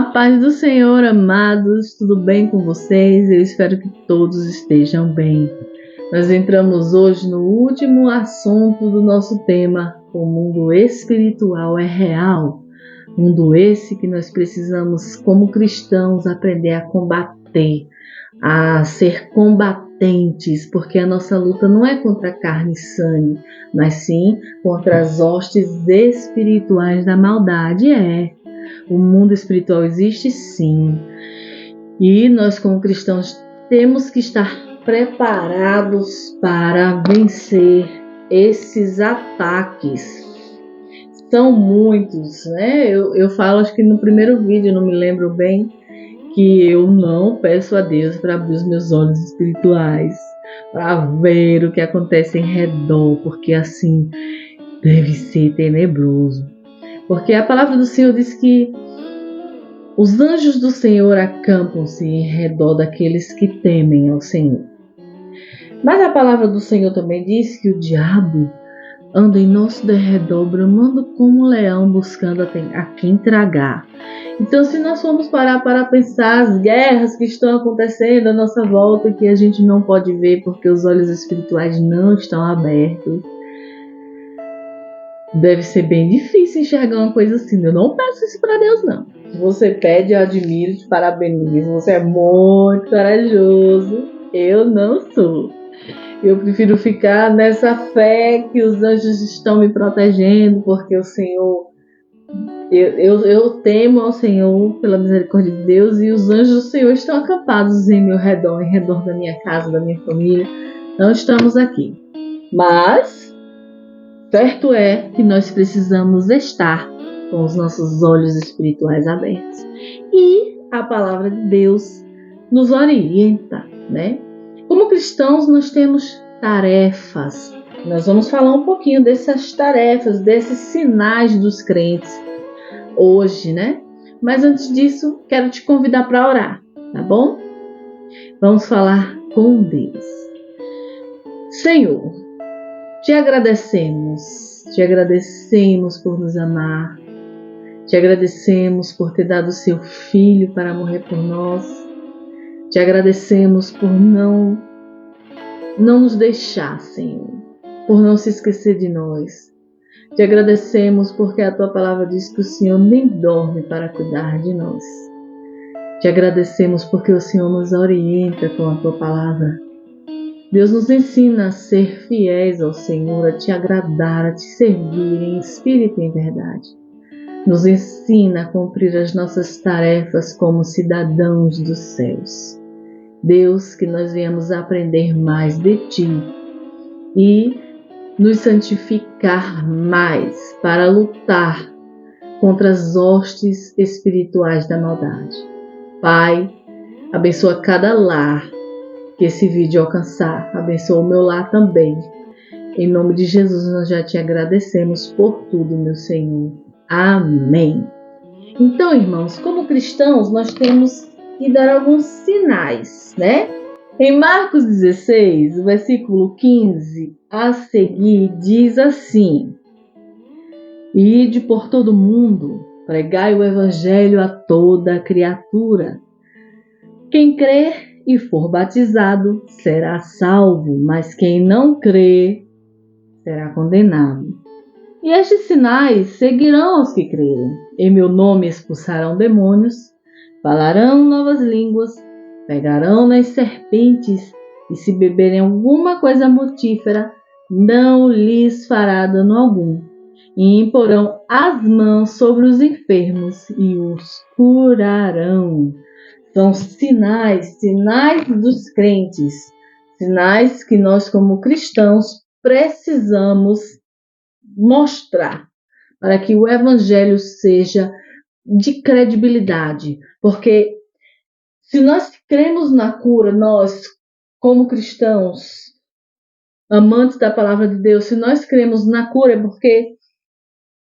A paz do Senhor, amados, tudo bem com vocês? Eu espero que todos estejam bem. Nós entramos hoje no último assunto do nosso tema: o mundo espiritual é real. Mundo esse que nós precisamos, como cristãos, aprender a combater, a ser combatentes, porque a nossa luta não é contra carne e sangue, mas sim contra as hostes espirituais da maldade. O mundo espiritual existe sim, e nós como cristãos temos que estar preparados para vencer esses ataques. São muitos, né? Eu falo, acho que no primeiro vídeo, não me lembro bem, que eu não peço a Deus para abrir os meus olhos espirituais, para ver o que acontece em redor, porque assim deve ser tenebroso. Porque a palavra do Senhor diz que os anjos do Senhor acampam-se em redor daqueles que temem ao Senhor. Mas a palavra do Senhor também diz que o diabo anda em nosso derredor, bramando como um leão, buscando a quem tragar. Então, se nós formos parar para pensar as guerras que estão acontecendo à nossa volta, que a gente não pode ver porque os olhos espirituais não estão abertos, deve ser bem difícil enxergar uma coisa assim. Eu não peço isso para Deus, não. Se você pede, eu admiro, te parabenizo. Você é muito corajoso. Eu não sou. Eu prefiro ficar nessa fé que os anjos estão me protegendo, porque o Senhor... Eu temo ao Senhor pela misericórdia de Deus, e os anjos do Senhor estão acampados em meu redor, em redor da minha casa, da minha família. Não estamos aqui. Mas certo é que nós precisamos estar com os nossos olhos espirituais abertos. E a palavra de Deus nos orienta, né? Como cristãos, nós temos tarefas. Nós vamos falar um pouquinho dessas tarefas, desses sinais dos crentes hoje, né? Mas antes disso, quero te convidar para orar, tá bom? Vamos falar com Deus. Senhor, te agradecemos por nos amar, te agradecemos por ter dado seu Filho para morrer por nós, te agradecemos por não nos deixar, Senhor, por não se esquecer de nós, te agradecemos porque a tua palavra diz que o Senhor nem dorme para cuidar de nós, te agradecemos porque o Senhor nos orienta com a tua palavra. Deus nos ensina a ser fiéis ao Senhor, a te agradar, a te servir em espírito e em verdade. Nos ensina a cumprir as nossas tarefas como cidadãos dos céus. Deus, que nós venhamos aprender mais de ti e nos santificar mais para lutar contra as hostes espirituais da maldade. Pai, abençoa cada lar que esse vídeo alcançar, abençoa o meu lar também. Em nome de Jesus, nós já te agradecemos por tudo, meu Senhor. Amém. Então, irmãos, como cristãos, nós temos que dar alguns sinais, né? Em Marcos 16, o versículo 15 a seguir, diz assim: Ide por todo mundo, pregai o evangelho a toda criatura. Quem crer e for batizado será salvo, mas quem não crê será condenado. E estes sinais seguirão os que crerem. Em meu nome expulsarão demônios, falarão novas línguas, pegarão nas serpentes, e se beberem alguma coisa mortífera, não lhes fará dano algum. E imporão as mãos sobre os enfermos e os curarão. São sinais dos crentes, sinais que nós como cristãos precisamos mostrar para que o evangelho seja de credibilidade, porque se nós cremos na cura, nós como cristãos, amantes da palavra de Deus, se nós cremos na cura é porque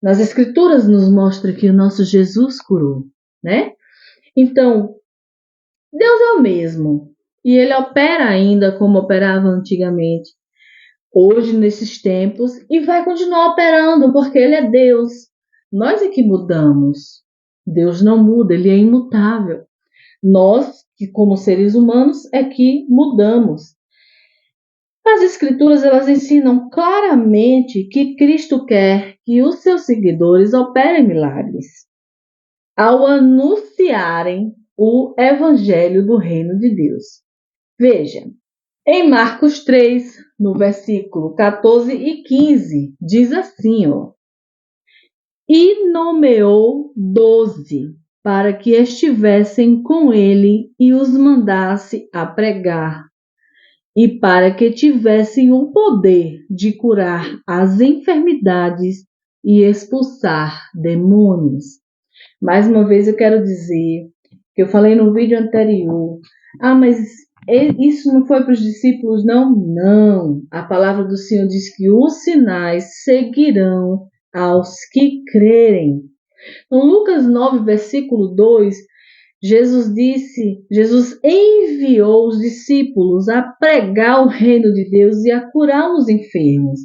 nas escrituras nos mostra que o nosso Jesus curou, né? Então, Deus é o mesmo, e Ele opera ainda como operava antigamente, hoje nesses tempos, e vai continuar operando, porque Ele é Deus. Nós é que mudamos. Deus não muda, ele é imutável. Nós, que como seres humanos, é que mudamos. As Escrituras elas ensinam claramente que Cristo quer que os seus seguidores operem milagres ao anunciarem o Evangelho do Reino de Deus. Veja, em Marcos 3, no versículo 14 e 15, diz assim, ó: E nomeou 12 para que estivessem com ele e os mandasse a pregar, e para que tivessem o poder de curar as enfermidades e expulsar demônios. Mais uma vez eu quero dizer, que eu falei no vídeo anterior, mas isso não foi para os discípulos, não? Não. A palavra do Senhor diz que os sinais seguirão aos que crerem. No Lucas 9, versículo 2, Jesus enviou os discípulos a pregar o reino de Deus e a curar os enfermos.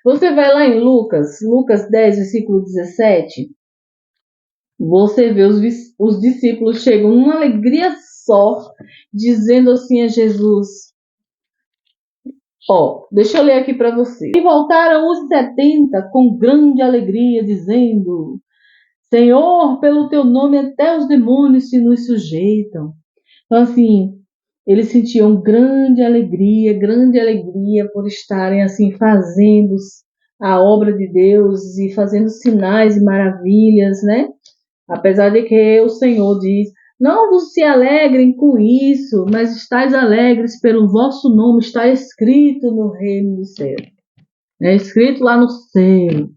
Você vai lá em Lucas 10, versículo 17, você vê os discípulos chegam numa alegria só, dizendo assim a Jesus, deixa eu ler aqui para você. E voltaram os 70 com grande alegria, dizendo: Senhor, pelo teu nome até os demônios se nos sujeitam. Então, assim, eles sentiam grande alegria por estarem assim fazendo a obra de Deus e fazendo sinais e maravilhas, né? Apesar de que o Senhor diz: não vos se alegrem com isso, mas estáis alegres pelo vosso nome, está escrito no reino do céu. É escrito lá no céu.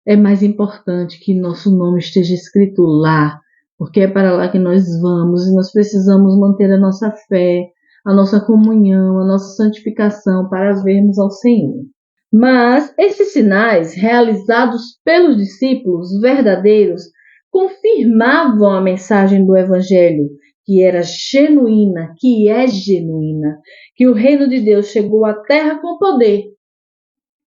É mais importante que nosso nome esteja escrito lá, porque é para lá que nós vamos e nós precisamos manter a nossa fé, a nossa comunhão, a nossa santificação para vermos ao Senhor. Mas esses sinais realizados pelos discípulos verdadeiros confirmavam a mensagem do Evangelho, que era genuína, que é genuína, que o reino de Deus chegou à terra com poder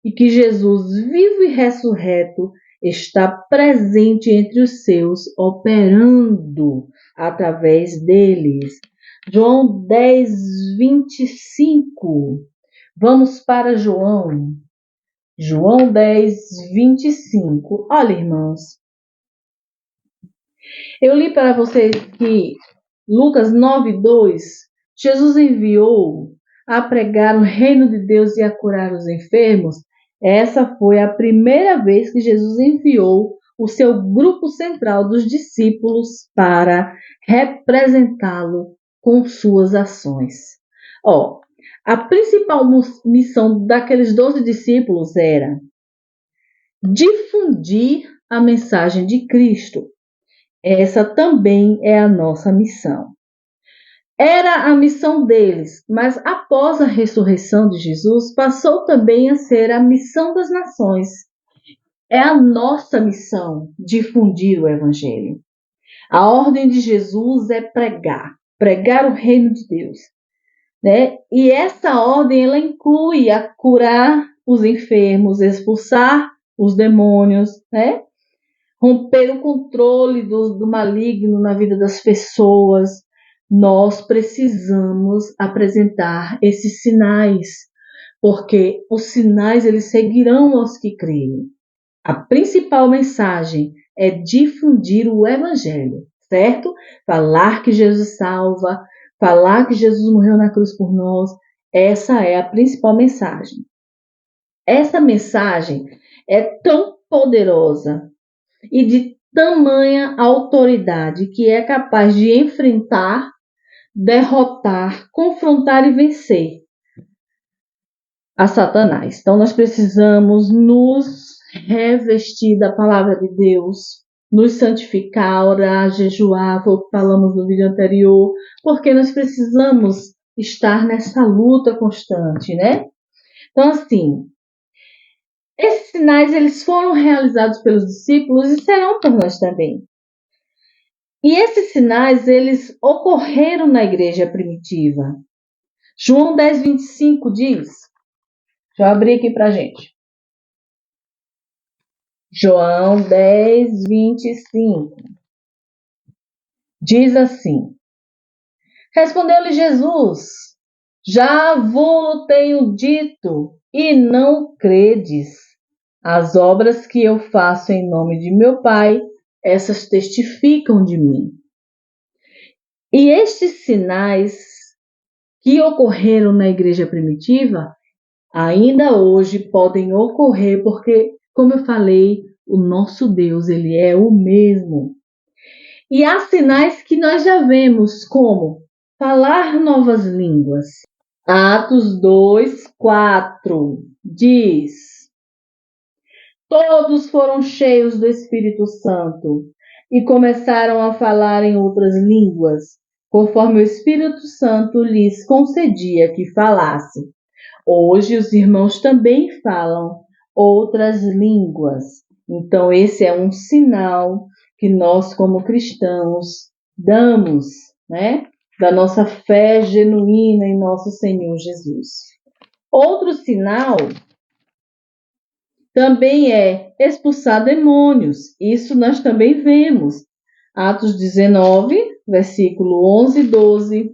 e que Jesus, vivo e ressurreto, está presente entre os seus, operando através deles. João 10, 25. Vamos para João 10, 25. Olha, irmãos, eu li para vocês que Lucas 9, 2, Jesus enviou a pregar o reino de Deus e a curar os enfermos. Essa foi a primeira vez que Jesus enviou o seu grupo central dos discípulos para representá-lo com suas ações. A principal missão daqueles 12 discípulos era difundir a mensagem de Cristo. Essa também é a nossa missão. Era a missão deles, mas após a ressurreição de Jesus, passou também a ser a missão das nações. É a nossa missão difundir o Evangelho. A ordem de Jesus é pregar o reino de Deus, né? E essa ordem ela inclui a curar os enfermos, expulsar os demônios, né? Romper o controle do maligno na vida das pessoas. Nós precisamos apresentar esses sinais, porque os sinais eles seguirão aos que creem. A principal mensagem é difundir o Evangelho, certo? Falar que Jesus salva, falar que Jesus morreu na cruz por nós, essa é a principal mensagem. Essa mensagem é tão poderosa e de tamanha autoridade que é capaz de enfrentar, derrotar, confrontar e vencer a Satanás. Então nós precisamos nos revestir da palavra de Deus, nos santificar, orar, jejuar, foi o que falamos no vídeo anterior, porque nós precisamos estar nessa luta constante, né? Então assim, esses sinais eles foram realizados pelos discípulos e serão por nós também. E esses sinais eles ocorreram na igreja primitiva. João 10, 25 diz, deixa eu abrir aqui para a gente. João 10, 25. Diz assim: respondeu-lhe Jesus: já vos tenho dito, e não credes. As obras que eu faço em nome de meu Pai, essas testificam de mim. E estes sinais que ocorreram na igreja primitiva, ainda hoje podem ocorrer, porque, como eu falei, o nosso Deus, ele é o mesmo. E há sinais que nós já vemos, como falar novas línguas. Atos 2:4 diz: todos foram cheios do Espírito Santo e começaram a falar em outras línguas, conforme o Espírito Santo lhes concedia que falassem. Hoje os irmãos também falam outras línguas. Então esse é um sinal que nós, como cristãos, damos, né? Da nossa fé genuína em nosso Senhor Jesus. Outro sinal também é expulsar demônios. Isso nós também vemos. Atos 19, versículo 11 e 12,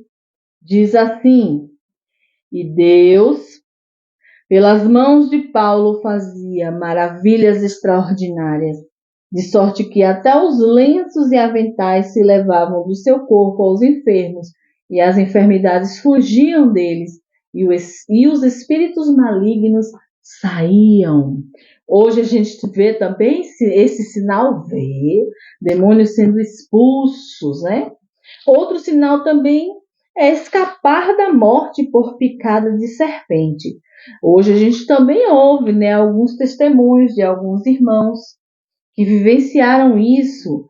diz assim: e Deus, pelas mãos de Paulo, fazia maravilhas extraordinárias, de sorte que até os lenços e aventais se levavam do seu corpo aos enfermos, e as enfermidades fugiam deles, e os espíritos malignos saíam. Hoje a gente vê também esse sinal, demônios sendo expulsos, né? Outro sinal também é escapar da morte por picada de serpente. Hoje a gente também ouve, né, alguns testemunhos de alguns irmãos que vivenciaram isso.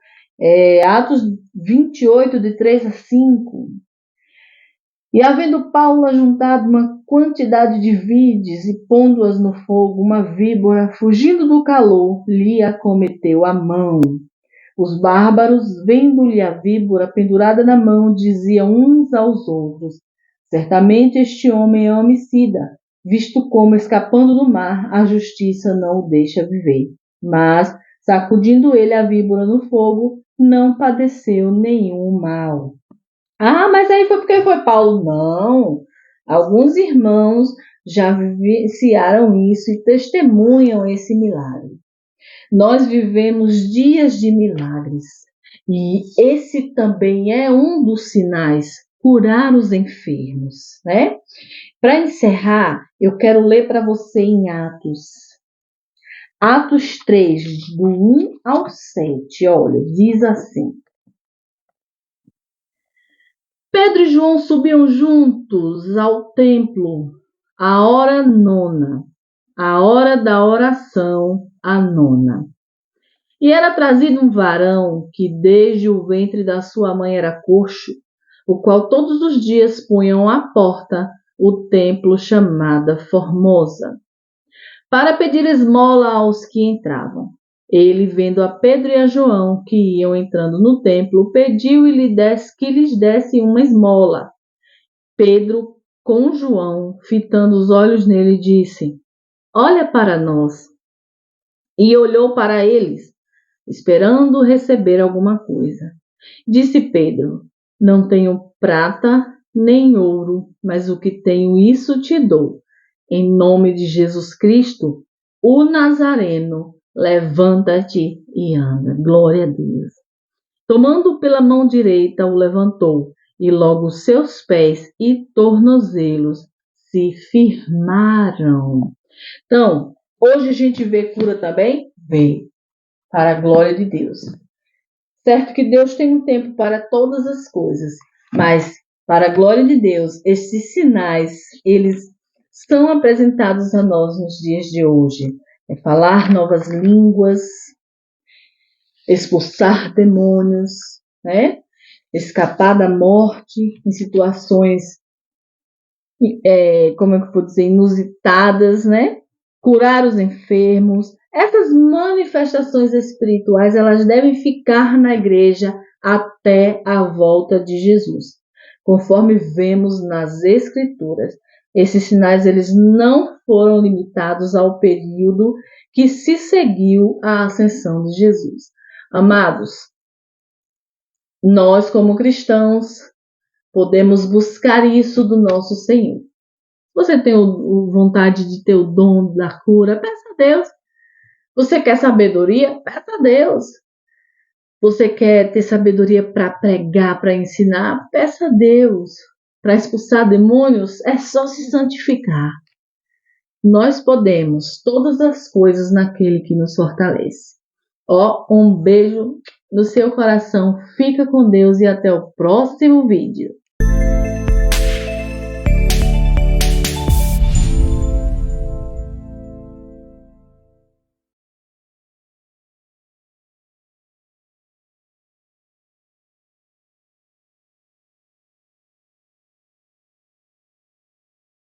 Atos 28, de 3 a 5. E havendo Paulo ajuntado uma quantidade de vides e pondo-as no fogo, uma víbora, fugindo do calor, lhe acometeu a mão. Os bárbaros, vendo-lhe a víbora pendurada na mão, diziam uns aos outros: certamente este homem é homicida, visto como, escapando do mar, a justiça não o deixa viver. Mas, sacudindo ele a víbora no fogo, não padeceu nenhum mal. Ah, mas aí foi porque foi Paulo? Não. Alguns irmãos já vivenciaram isso e testemunham esse milagre. Nós vivemos dias de milagres e esse também é um dos sinais, curar os enfermos, né? Para encerrar, eu quero ler para você em Atos 3, do 1 ao 7, olha, diz assim: Pedro e João subiam juntos ao templo à hora nona, a hora da oração, a nona. E era trazido um varão que desde o ventre da sua mãe era coxo, o qual todos os dias punham à porta o templo chamada Formosa, para pedir esmola aos que entravam. Ele, vendo a Pedro e a João, que iam entrando no templo, pediu que lhes desse uma esmola. Pedro, com João, fitando os olhos nele, disse: olha para nós. E olhou para eles, esperando receber alguma coisa. Disse Pedro: não tenho prata nem ouro, mas o que tenho, isso te dou. Em nome de Jesus Cristo, o Nazareno, levanta-te e anda. Glória a Deus. Tomando pela mão direita, o levantou, e logo seus pés e tornozelos se firmaram. Então, hoje a gente vê cura também? Vê, para a glória de Deus. Certo que Deus tem um tempo para todas as coisas, mas para a glória de Deus, esses sinais, eles são apresentados a nós nos dias de hoje. É falar novas línguas, expulsar demônios, né? Escapar da morte em situações, como é que eu vou dizer, inusitadas, né? Curar os enfermos. Essas manifestações espirituais, elas devem ficar na igreja até a volta de Jesus, conforme vemos nas Escrituras. Esses sinais, eles não foram limitados ao período que se seguiu à ascensão de Jesus. Amados, Nós, como cristãos, podemos buscar isso do nosso Senhor. Você tem vontade de ter o dom da cura? Peça a Deus. Você quer sabedoria? Peça a Deus. Você quer ter sabedoria para pregar, para ensinar? Peça a Deus. Para expulsar demônios, é só se santificar. Nós podemos todas as coisas naquele que nos fortalece. Um beijo no seu coração. Fica com Deus e até o próximo vídeo.